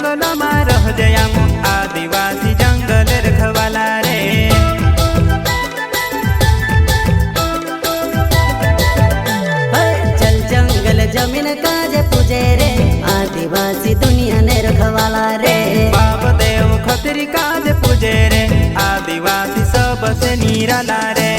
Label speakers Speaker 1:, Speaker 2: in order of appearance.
Speaker 1: जंगल में रह जयामो आदिवासी जंगल रखवाला रे।
Speaker 2: चल जंगल जमीन काजे पूजे रे आदिवासी दुनिया ने रखवाला रे।
Speaker 1: बाप देव खतरी काज पूजे रे आदिवासी सबसे निराला रे।